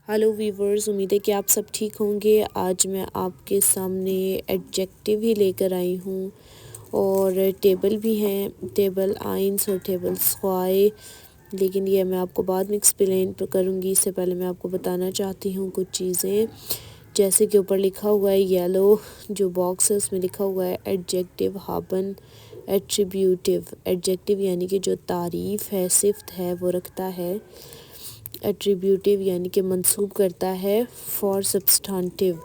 Hello viewers, امید ہے کہ آپ سب ٹھیک ہوں گے۔ آج میں آپ کے سامنے ایڈجیکٹیو ہی لے کر آئی ہوں اور ٹیبل بھی ہیں، ٹیبل آئنس اور ٹیبل سوائے، لیکن یہ میں آپ کو بعد میں ایکسپلین کروں گی۔ اس سے پہلے میں آپ کو بتانا چاہتی ہوں کچھ چیزیں، جیسے کہ اوپر لکھا ہوا ہے یلو جو باکس ہے اس میں لکھا ہوا ہے ایڈجیکٹیو ہابن ایٹریبیوٹیو۔ ایڈجیکٹیو یعنی کہ جو تعریف ہے، صفت ہے وہ رکھتا ہے، ایٹریبیوٹیو یعنی کہ منسوب کرتا ہے، فار سبسٹانٹیو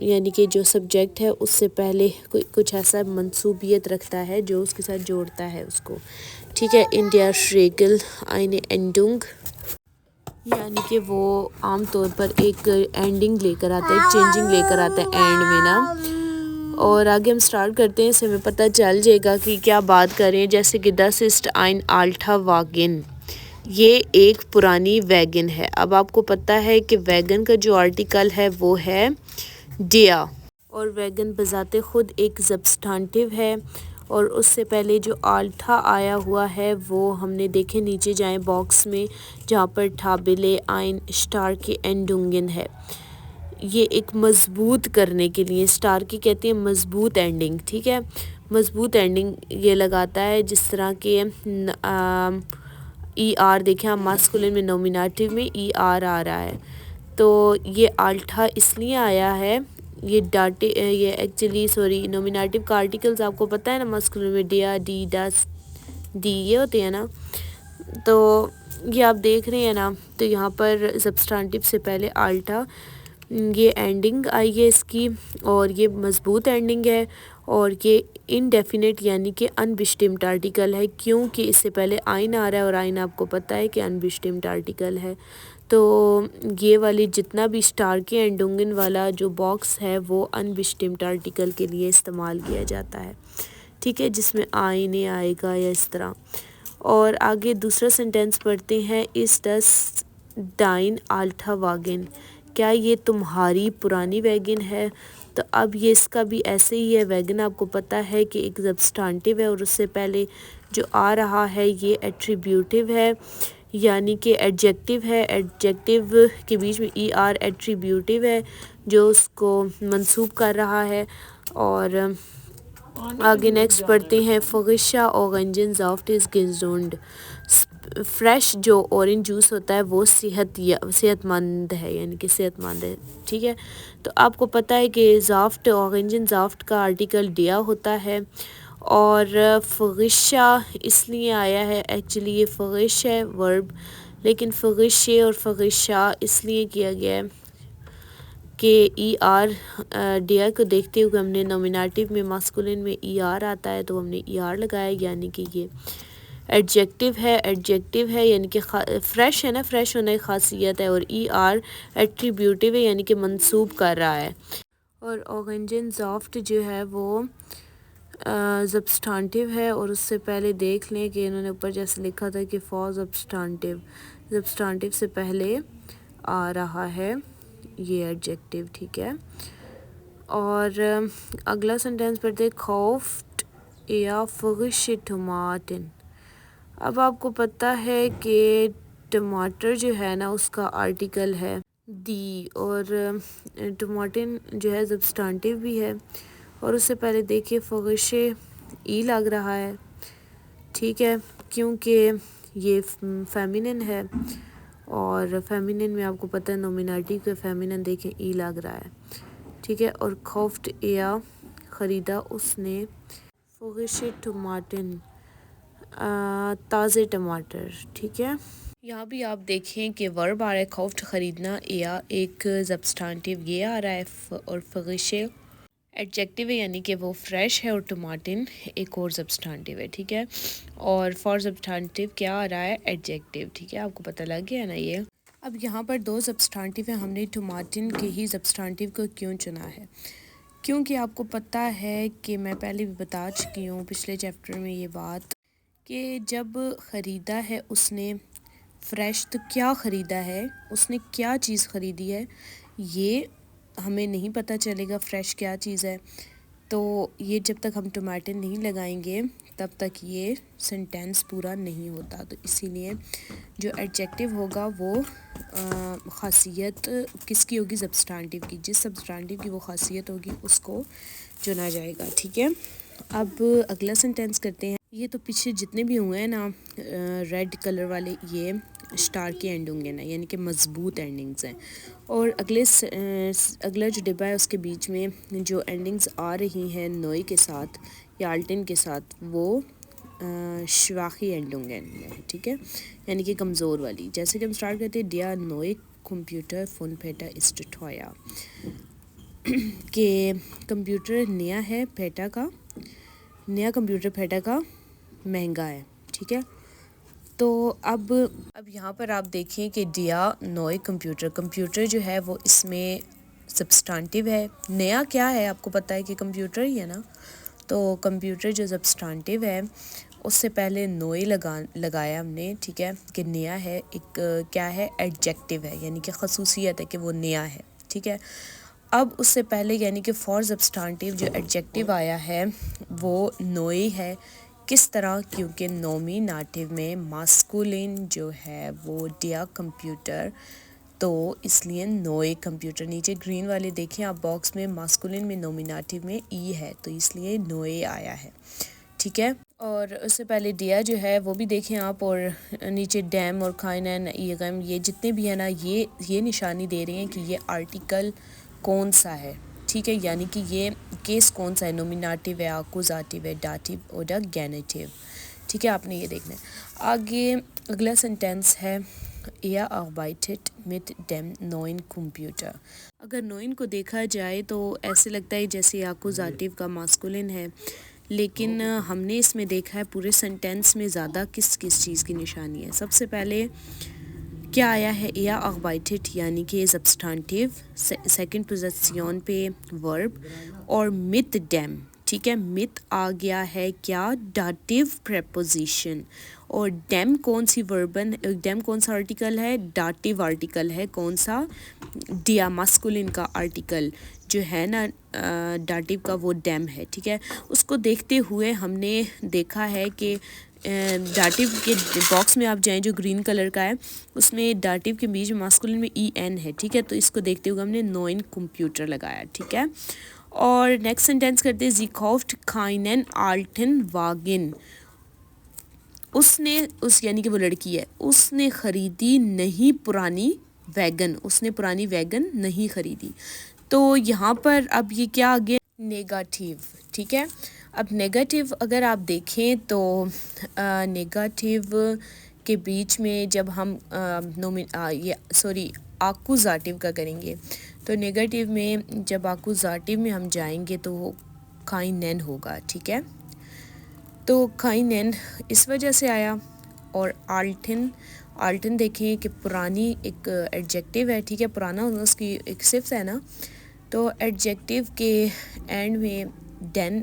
یعنی کہ جو سبجیکٹ ہے اس سے پہلے کچھ ایسا منسوبیت رکھتا ہے جو اس کے ساتھ جوڑتا ہے اس کو، ٹھیک ہے۔ انڈیا ریگل آئین اینڈنگ یعنی کہ وہ عام طور پر ایک اینڈنگ لے کر آتا ہے، ایک چینجنگ لے کر آتا ہے اینڈ میں نا۔ اور آگے ہم سٹارٹ کرتے ہیں، اس سے ہمیں پتہ چل جائے گا کہ کیا بات کریں، جیسے کہ دس اسٹ آئن آلٹھا واگن، یہ ایک پرانی ویگن ہے۔ اب آپ کو پتہ ہے کہ ویگن کا جو آرٹیکل ہے وہ ہے ڈیا، اور ویگن بذات خود ایک سبسٹانٹیو ہے، اور اس سے پہلے جو آلٹھا آیا ہوا ہے وہ ہم نے دیکھے، نیچے جائیں باکس میں جہاں پر ٹھابلے آئن اسٹار کے اینڈنگن ہے، یہ ایک مضبوط کرنے کے لیے، اسٹار کی کہتے ہیں مضبوط اینڈنگ، ٹھیک ہے۔ مضبوط اینڈنگ یہ لگاتا ہے، جس طرح کہ ای آر دیکھیں، ہم ماسکولن میں نومینیٹیو میں ای آر آ رہا ہے، تو یہ آلٹھا اس لیے آیا ہے، یہ ایکچولی نومینیٹیو کا آرٹیکلز آپ کو پتہ ہے نا، ماسکولن میں ڈیا، ڈی، ڈس، ڈی یہ ہوتے ہیں نا، تو یہ آپ دیکھ رہے ہیں نا، تو یہاں پر سبسٹانٹیو سے پہلے آلٹا، یہ اینڈنگ آئی ہے اس کی، اور یہ مضبوط اینڈنگ ہے، اور یہ انڈیفینٹ یعنی کہ انبسٹمڈ آرٹیکل ہے، کیونکہ اس سے پہلے آئن آ رہا ہے، اور آئن آپ کو پتہ ہے کہ انبسٹمڈ آرٹیکل ہے، تو یہ والی جتنا بھی اسٹار کے اینڈنگن والا جو باکس ہے وہ انبسٹمڈ آرٹیکل کے لیے استعمال کیا جاتا ہے، ٹھیک ہے، جس میں آئن آئے گا یا اس طرح۔ اور آگے دوسرا سینٹینس پڑھتے ہیں، اس دس ڈائن آلٹھا واگن، کیا یہ تمہاری پرانی ویگن ہے؟ تو اب یہ اس کا بھی ایسے ہی ہے، ویگن آپ کو پتہ ہے کہ ایک سبسٹانٹیو ہے، اور اس سے پہلے جو آ رہا ہے یہ ایٹریبیوٹیو ہے، یعنی کہ ایڈجیکٹیو ہے، ایڈجیکٹیو کے بیچ میں ای آر، ایٹریبیوٹیو ہے جو اس کو منسوب کر رہا ہے۔ اور آگے نیکسٹ پڑھتے ہیں، فغشہ اورنجن زافٹ از گزونڈ، فریش جو اورنج جوس ہوتا ہے وہ صحت مند ہے، یعنی کہ صحت مند ہے، ٹھیک ہے۔ تو آپ کو پتہ ہے کہ زافٹ اورنجن زافٹ کا آرٹیکل ڈیا ہوتا ہے، اور فغشہ اس لیے آیا ہے، ایکچولی یہ فغش ہے ورب، لیکن فغشے اور فغشہ اس لیے کیا گیا ہے کہ ای آر ڈیا کو دیکھتے ہوئے ہم نے نومینیٹیو میں ماسکولن میں ای آر آتا ہے تو ہم نے ای آر لگایا، یعنی کہ یہ ایڈجیکٹیو ہے، ایڈجیکٹیو ہے یعنی کہ فریش ہے نا، فریش ہونے کی خاصیت ہے، اور ای آر ایٹریبیوٹیو ہے یعنی کہ منسوب کر رہا ہے۔ اور اورنجن زافٹ جو ہے وہ سبسٹانٹیو ہے، اور اس سے پہلے دیکھ لیں کہ انہوں نے اوپر جیسے لکھا تھا کہ فار سبسٹانٹیو، سبسٹانٹیو سے پہلے آ رہا ہے یہ ایڈجیکٹیو، ٹھیک ہے۔ اور اگلا سینٹینس پڑھتے خوفٹ یا فغش ٹماٹن، اب آپ کو پتہ ہے کہ ٹماٹر جو ہے نا اس کا آرٹیکل ہے دی، اور ٹماٹن جو ہے سبسٹانٹیو بھی ہے، اور اس سے پہلے دیکھیے فغشے ای لگ رہا ہے، ٹھیک ہے، کیونکہ یہ فیمینن ہے، اور فیمینن میں آپ کو پتہ ہے نومینیٹیو کے فیمینن دیکھیں ای لگ رہا ہے، ٹھیک ہے۔ اور خوفٹ یا خریدا اس نے، فغش ٹماٹن تازے ٹماٹر، ٹھیک ہے۔ یہاں بھی آپ دیکھیں کہ ورب آ رہا ہے خوفٹ خریدنا، یا ایک سبسٹانٹیو یہ آ رہا ہے، اور فغشے ایڈجیکٹیو ہے یعنی کہ وہ فریش ہے، اور ٹماٹن ایک اور سبسٹانٹیو ہے، ٹھیک ہے۔ اور فار سبسٹانٹیو کیا آ رہا ہے؟ ایڈجیکٹیو، ٹھیک ہے، آپ کو پتہ لگ گیا نا یہ۔ اب یہاں پر دو سبسٹانٹیو ہیں، ہم نے ٹماٹن کے ہی سبسٹانٹیو کو کیوں چنا ہے؟ کیونکہ آپ کو پتہ ہے کہ میں پہلے بھی بتا چکی ہوں پچھلے چیپٹر میں یہ بات، کہ جب خریدا ہے اس نے فریش، تو کیا خریدا ہے، اس نے کیا چیز خریدی ہے، یہ ہمیں نہیں پتہ چلے گا فریش کیا چیز ہے، تو یہ جب تک ہم ٹومیٹو نہیں لگائیں گے تب تک یہ سینٹینس پورا نہیں ہوتا. تو اسی لیے جو ایڈجیکٹو ہوگا وہ خاصیت کس کی ہوگی؟ سبسٹانٹیو کی. جس سبسٹانٹیو کی وہ خاصیت ہوگی اس کو چنا جائے گا. ٹھیک ہے. اب اگلا سینٹینس کرتے ہیں. یہ تو پیچھے جتنے بھی ہوئے ہیں نا ریڈ کلر والے یہ اسٹار کے اینڈ ہوں گے نا، یعنی کہ مضبوط اینڈنگز ہیں. اور اگلا جو ڈبہ ہے اس کے بیچ میں جو اینڈنگز آ رہی ہیں نوئی کے ساتھ یا آلٹن کے ساتھ وہ شواخی اینڈ ہوں گے. ٹھیک ہے، یعنی کہ کمزور والی. جیسے کہ ہم سٹارٹ کرتے ہیں ڈیا نوئی کمپیوٹر فون پیٹا اسٹٹھویا، کہ کمپیوٹر نیا ہے پیٹا کا، نیا کمپیوٹر پیٹا کا مہنگا ہے. ٹھیک ہے. تو اب یہاں پر آپ دیکھیں کہ ڈیا نوئی کمپیوٹر جو ہے وہ اس میں سبسٹانٹیو ہے. نیا کیا ہے آپ کو پتہ ہے کہ کمپیوٹر ہی ہے نا. تو کمپیوٹر جو سبسٹانٹیو ہے اس سے پہلے نوئی لگایا ہم نے. ٹھیک ہے، کہ نیا ہے. ایک کیا ہے؟ ایڈجیکٹو ہے، یعنی کہ خصوصیت ہے کہ وہ نیا ہے. ٹھیک ہے. اب اس سے پہلے یعنی کہ فار سبسٹانٹیو جو ایڈجیکٹو آیا ہے وہ نوئی ہے. کس طرح؟ کیونکہ نومینیٹیو میں ماسکولین جو ہے وہ ڈیا کمپیوٹر، تو اس لیے نوئے کمپیوٹر. نیچے گرین والے دیکھیں آپ باکس میں ماسکولین میں نومینیٹیو میں ای ہے تو اس لیے نوئے آیا ہے. ٹھیک ہے. اور اس سے پہلے ڈیا جو ہے وہ بھی دیکھیں آپ، اور نیچے ڈیم اور کائنن ایغم یہ جتنے بھی ہیں نا یہ نشانی دے رہے ہیں کہ یہ آرٹیکل کون سا ہے. ٹھیک ہے، یعنی کہ یہ کیس کون سا ہے، نومینیٹیو ہے، آکوزاتیو ہے، ڈاٹیو اور گینیٹیو. ٹھیک ہے، آپ نے یہ دیکھنا ہے. آگے اگلا سینٹینس ہے یا arbeitet mit dem neuen Computer. اگر نوئن کو دیکھا جائے تو ایسے لگتا ہے جیسے آکوزاتیو کا ماسکولن ہے، لیکن ہم نے اس میں دیکھا ہے پورے سینٹینس میں زیادہ کس چیز کی نشانی ہے. سب سے پہلے کیا آیا ہے؟ یا arbeitet یعنی کہ سبسٹانٹیو، سیکنڈ پوزیشن پہ ورب، اور mit dem. ٹھیک ہے، mit آ گیا ہے کیا؟ ڈاٹیو پریپوزیشن. اور ڈیم کون سی ڈیم کون سا آرٹیکل ہے؟ ڈاٹیو آرٹیکل ہے. کون سا؟ ڈیا ماسکولن کا آرٹیکل جو ہے نا ڈاٹیو کا وہ ڈیم ہے. ٹھیک ہے. اس کو دیکھتے ہوئے ہم نے دیکھا ہے کہ ڈاٹیو کے باکس میں آپ جائیں جو گرین کلر کا ہے اس میں ڈاٹیو کے بیچ ماسکولن میں ای این ہے. ٹھیک ہے، تو اس کو دیکھتے ہوئے ہم نے نوئن کمپیوٹر لگایا. ٹھیک ہے. اور نیکسٹ سینٹینس کرتے ہیں زی kauft keinen alten Wagen. اس یعنی کہ وہ لڑکی ہے، اس نے خریدی نہیں پرانی ویگن، اس نے پرانی ویگن نہیں خریدی. تو یہاں پر اب یہ کیا آگے؟ نیگیٹیو. ٹھیک ہے. اب نیگیٹیو اگر آپ دیکھیں تو نیگیٹیو کے بیچ میں جب ہم آکوزاتیو کا کریں گے تو نیگیٹیو میں جب آکوزاتیو میں ہم جائیں گے تو وہ کائنن ہوگا. ٹھیک ہے. تو کائنن اس وجہ سے آیا. اور آلٹن دیکھیں کہ پرانی ایک ایڈجیکٹو ہے. ٹھیک ہے، پرانا اس کی ایک صفت ہے نا، تو ایڈجیکٹو کے اینڈ میں ڈین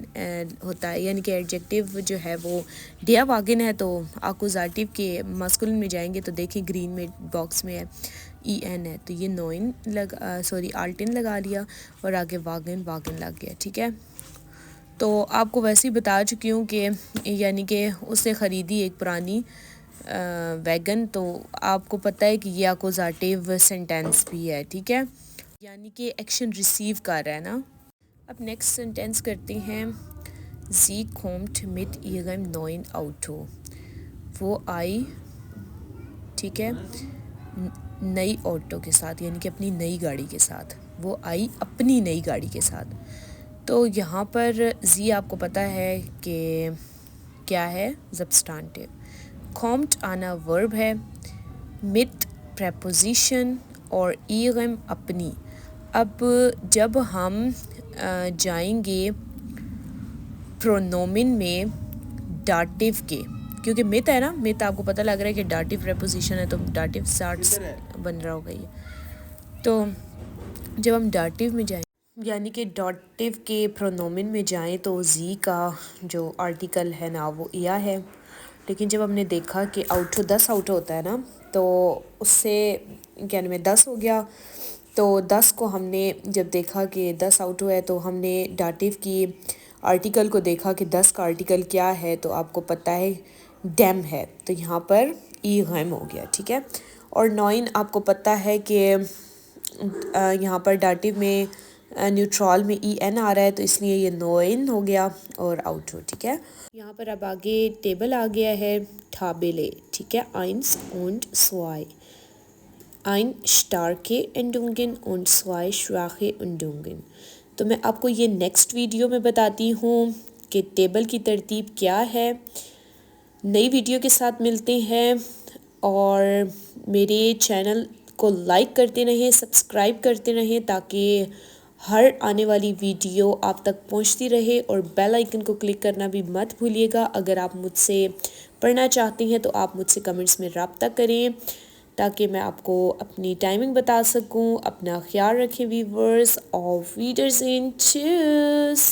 ہوتا ہے، یعنی کہ ایڈجیکٹو جو ہے وہ ڈیا واگن ہے. تو آکوزاتیو کے ماسکولن میں جائیں گے تو دیکھیں گرین میں باکس میں ہے ای این ہے، تو یہ نوئن آلٹن لگا لیا اور آگے واگن لگ گیا. ٹھیک ہے. تو آپ کو ویسے ہی بتا چکی ہوں کہ یعنی کہ اس نے خریدی ایک پرانی ویگن، تو آپ کو پتہ ہے کہ یہ آکوزاتیو سینٹینس بھی ہے. ٹھیک ہے، یعنی کہ ایکشن ریسیو کر رہا ہے نا. اب نیکسٹ سینٹینس کرتے ہیں زی kommt mit ihrem neuen Auto. وہ آئی، ٹھیک ہے، نئی آٹو کے ساتھ، یعنی کہ اپنی نئی گاڑی کے ساتھ. وہ آئی اپنی نئی گاڑی کے ساتھ. تو یہاں پر زی آپ کو پتہ ہے کہ کیا ہے؟ سبسٹانٹیو. kommt آنا ورب ہے، mit پریپوزیشن اور ایغم اپنی. اب جب ہم جائیں گے پرونومن میں ڈاٹیو کے، کیونکہ مت ہے نا، مت آپ کو پتہ لگ رہا ہے کہ ڈاٹیو پریپوزیشن ہے تو ڈاٹیو سارٹس بن رہا ہوگا یہ. تو جب ہم ڈاٹیو میں جائیں یعنی کہ ڈاٹیو کے پرونومن میں جائیں تو زی کا جو آرٹیکل ہے نا وہ یا ہے. لیکن جب ہم نے دیکھا کہ آؤٹو 10 آؤٹو ہوتا ہے نا، تو اس سے یعنی میں 10 ہو گیا، تو 10 کو ہم نے جب دیکھا کہ 10 آؤٹو ہے تو ہم نے ڈاٹیو کی آرٹیکل کو دیکھا کہ 10 کا آرٹیکل کیا ہے تو آپ کو پتہ ہے ڈیم ہے، تو یہاں پر ای غیم ہو گیا، ٹھیک ہے. اور 9 آپ کو پتہ ہے کہ یہاں پر ڈاٹیو میں نیوٹرال میں ای این آ رہا ہے تو اس لیے یہ نوئن ہو گیا اور آؤٹو، ٹھیک ہے. یہاں پر اب آگے ٹیبل آ گیا ہے ٹھابلے، ٹھیک ہے. اینس und zwei ein starke Endungen und zwei schwache Endungen. تو میں آپ کو یہ نیکسٹ ویڈیو میں بتاتی ہوں کہ ٹیبل کی ترتیب کیا ہے. نئی ویڈیو کے ساتھ ملتے ہیں، اور میرے چینل کو لائک کرتے رہیں، سبسکرائب کرتے رہیں تاکہ ہر آنے والی ویڈیو آپ تک پہنچتی رہے. اور بیل آئیکن کو کلک کرنا بھی مت بھولیے گا. اگر آپ مجھ سے پڑھنا چاہتے ہیں تو آپ مجھ سے کمنٹس میں رابطہ کریں تاکہ میں آپ کو اپنی ٹائمنگ بتا سکوں. اپنا خیال رکھیں ویورز، اور ریڈرز ان چیئرز.